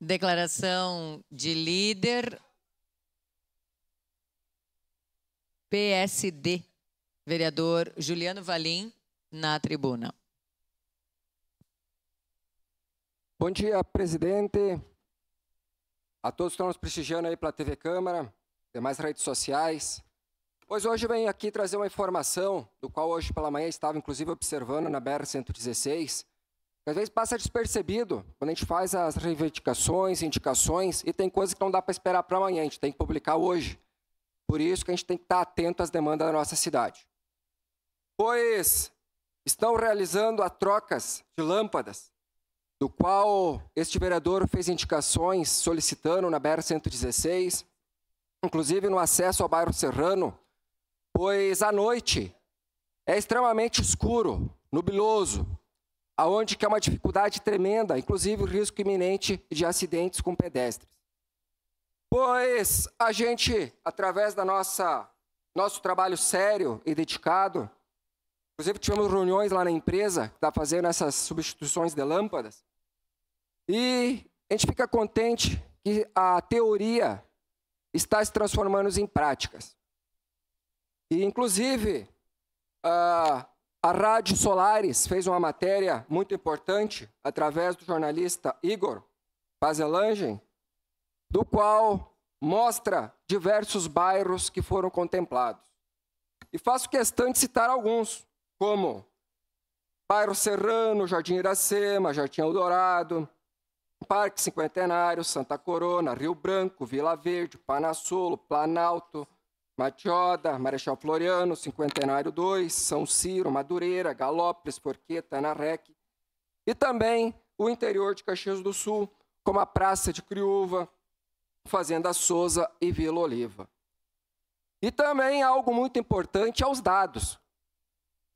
Declaração de líder PSD, vereador Juliano Valim, na tribuna. Bom dia, presidente, a todos que estão nos prestigiando aí pela TV Câmara, demais redes sociais. Pois hoje eu venho aqui trazer uma informação, do qual hoje pela manhã estava inclusive observando na BR-116, que às vezes passa despercebido quando a gente faz as reivindicações, indicações, e tem coisas que não dá para esperar para amanhã, a gente tem que publicar hoje. Por isso que a gente tem que estar atento às demandas da nossa cidade. Pois estão realizando as trocas de lâmpadas, do qual este vereador fez indicações solicitando na BR-116, inclusive no acesso ao bairro Serrano, pois à noite é extremamente escuro, nubloso, aonde que é uma dificuldade tremenda, inclusive o risco iminente de acidentes com pedestres. Pois a gente, através da nosso trabalho sério e dedicado, inclusive tivemos reuniões lá na empresa que está fazendo essas substituições de lâmpadas, e a gente fica contente que a teoria está se transformando em práticas. E, inclusive, a Rádio Solares fez uma matéria muito importante, através do jornalista Igor Pazelangen, do qual mostra diversos bairros que foram contemplados. E faço questão de citar alguns, como Bairro Serrano, Jardim Iracema, Jardim Eldorado, Parque Cinquentenário, Santa Corona, Rio Branco, Vila Verde, Panassolo, Planalto, Matioda, Marechal Floriano, Cinquentenário 2, São Ciro, Madureira, Galópolis, Forqueta, Anarrec, e também o interior de Caxias do Sul, como a Praça de Criúva, Fazenda Souza e Vila Oliva. E também algo muito importante aos dados.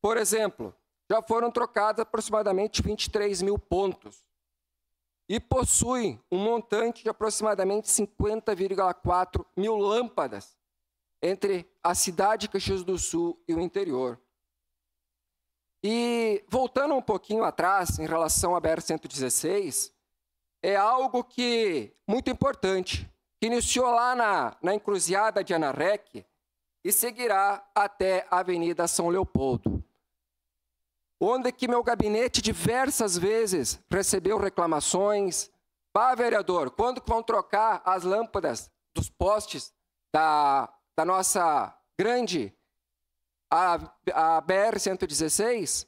Por exemplo, já foram trocados aproximadamente 23 mil pontos e possui um montante de aproximadamente 50,4 mil lâmpadas entre a cidade de Caxias do Sul e o interior. E voltando um pouquinho atrás, em relação à BR-116, é algo que muito importante, que iniciou lá na encruzilhada de Anarrec e seguirá até a Avenida São Leopoldo, onde que meu gabinete diversas vezes recebeu reclamações. Vereador, quando que vão trocar as lâmpadas dos postes da nossa grande, a BR-116?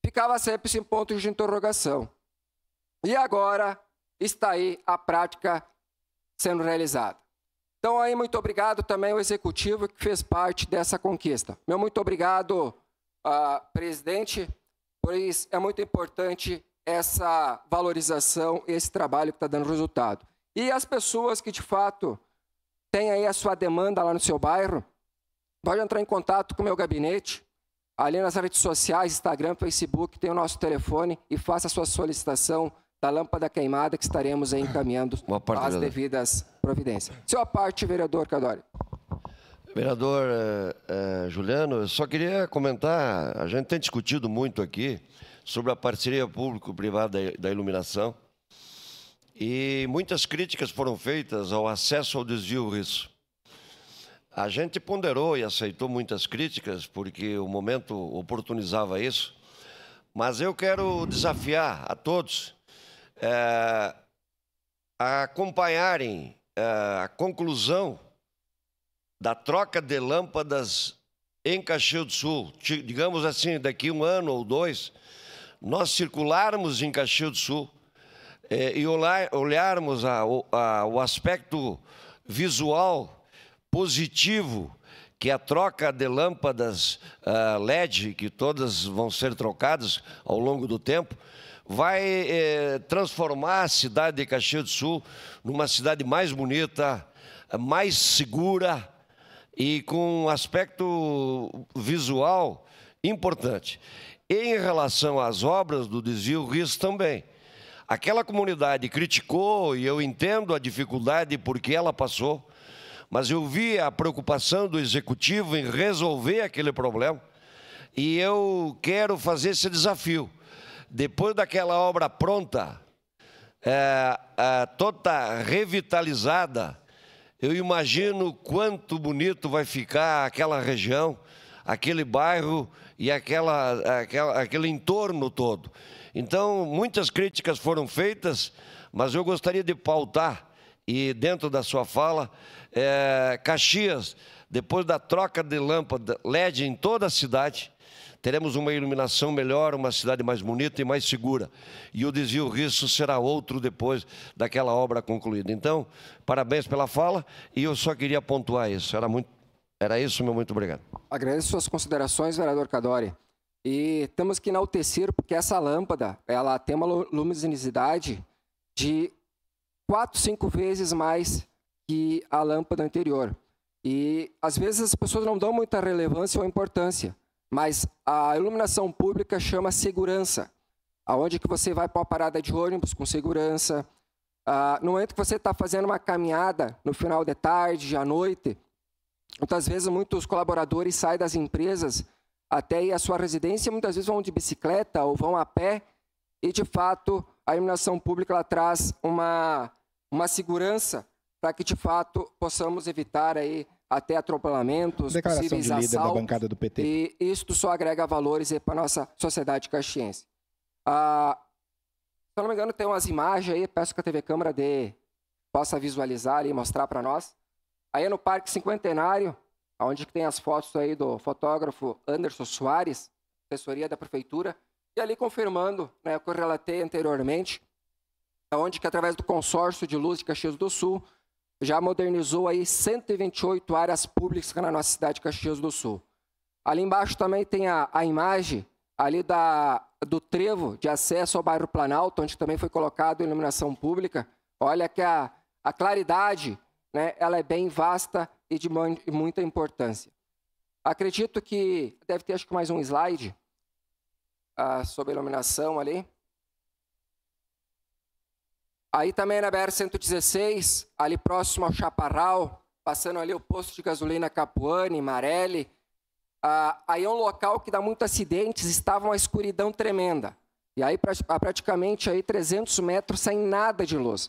Ficava sempre sem ponto de interrogação. E agora está aí a prática sendo realizada. Então, aí, muito obrigado também ao Executivo que fez parte dessa conquista. Meu muito obrigado, presidente, pois é muito importante essa valorização, esse trabalho que está dando resultado. E as pessoas que, de fato, têm aí a sua demanda lá no seu bairro, pode entrar em contato com o meu gabinete, ali nas redes sociais, Instagram, Facebook, tem o nosso telefone e faça a sua solicitação da lâmpada queimada que estaremos aí encaminhando as devidas providências. Sua parte, vereador Cadori. Vereador Juliano, eu só queria comentar, a gente tem discutido muito aqui sobre a parceria público-privada da iluminação e muitas críticas foram feitas ao acesso ao desvio Risso. A gente ponderou e aceitou muitas críticas porque o momento oportunizava isso, mas eu quero desafiar a todos a acompanharem a conclusão da troca de lâmpadas em Caxias do Sul. Digamos assim, daqui um ano ou dois, nós circularmos em Caxias do Sul e olharmos o aspecto visual positivo que a troca de lâmpadas LED, que todas vão ser trocadas ao longo do tempo, vai transformar a cidade de Caxias do Sul numa cidade mais bonita, mais segura e com um aspecto visual importante. E em relação às obras do desvio Risso também. Aquela comunidade criticou, e eu entendo a dificuldade porque ela passou, mas eu vi a preocupação do Executivo em resolver aquele problema e eu quero fazer esse desafio. Depois daquela obra pronta, toda revitalizada, eu imagino quanto bonito vai ficar aquela região, aquele bairro e aquele entorno todo. Então, muitas críticas foram feitas, mas eu gostaria de pautar, e dentro da sua fala, Caxias, depois da troca de lâmpada LED em toda a cidade, teremos uma iluminação melhor, uma cidade mais bonita e mais segura. E o desvio Risso será outro depois daquela obra concluída. Então, parabéns pela fala, e eu só queria pontuar isso. Era isso, meu muito obrigado. Agradeço suas considerações, vereador Cadori. E temos que enaltecer, porque essa lâmpada, ela tem uma luminosidade de 4, 5 vezes mais que a lâmpada anterior. E, às vezes, as pessoas não dão muita relevância ou importância, mas a iluminação pública chama segurança, aonde que você vai para uma parada de ônibus com segurança, no momento que você está fazendo uma caminhada no final de tarde, à noite, muitas vezes muitos colaboradores saem das empresas até ir à sua residência, muitas vezes vão de bicicleta ou vão a pé, e de fato a iluminação pública ela traz uma segurança para que de fato possamos evitar aí até atropelamentos, declaração possíveis de líder assaltos, da bancada do PT. e isto só agrega valores para a nossa sociedade caxiense. Se eu não me engano, tem umas imagens aí, peço que a TV Câmara possa visualizar e mostrar para nós. Aí é no Parque Cinquentenário, onde tem as fotos aí do fotógrafo Anderson Soares, assessoria da Prefeitura, e ali confirmando, né, o que eu relatei anteriormente, onde que através do consórcio de luz de Caxias do Sul, já modernizou aí 128 áreas públicas na nossa cidade de Caxias do Sul. Ali embaixo também tem a imagem ali do trevo de acesso ao bairro Planalto, onde também foi colocado iluminação pública. Olha que a claridade, né, ela é bem vasta e de muita importância. Acredito que deve ter acho que mais um slide sobre a iluminação ali. Aí também na BR-116, ali próximo ao Chaparral, passando ali o posto de gasolina Capuane, Marelli. Aí é um local que dá muitos acidentes, estava uma escuridão tremenda. E aí praticamente aí 300 metros sem nada de luz.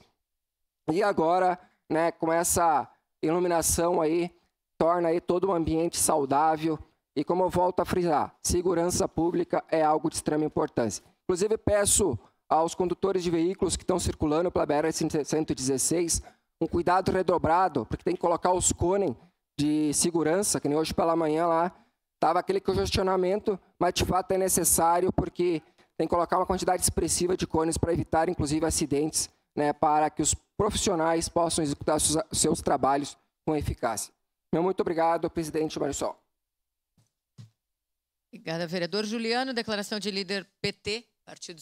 E agora, né, com essa iluminação aí, torna aí todo um ambiente saudável. E como eu volto a frisar, segurança pública é algo de extrema importância. Inclusive peço aos condutores de veículos que estão circulando pela BR-116, um cuidado redobrado, porque tem que colocar os cones de segurança, que nem hoje pela manhã lá, estava aquele congestionamento, mas de fato é necessário, porque tem que colocar uma quantidade expressiva de cones para evitar, inclusive, acidentes, né, para que os profissionais possam executar seus trabalhos com eficácia. Muito obrigado, presidente Marisol. Obrigada, vereador Juliano. Declaração de líder PT, Partido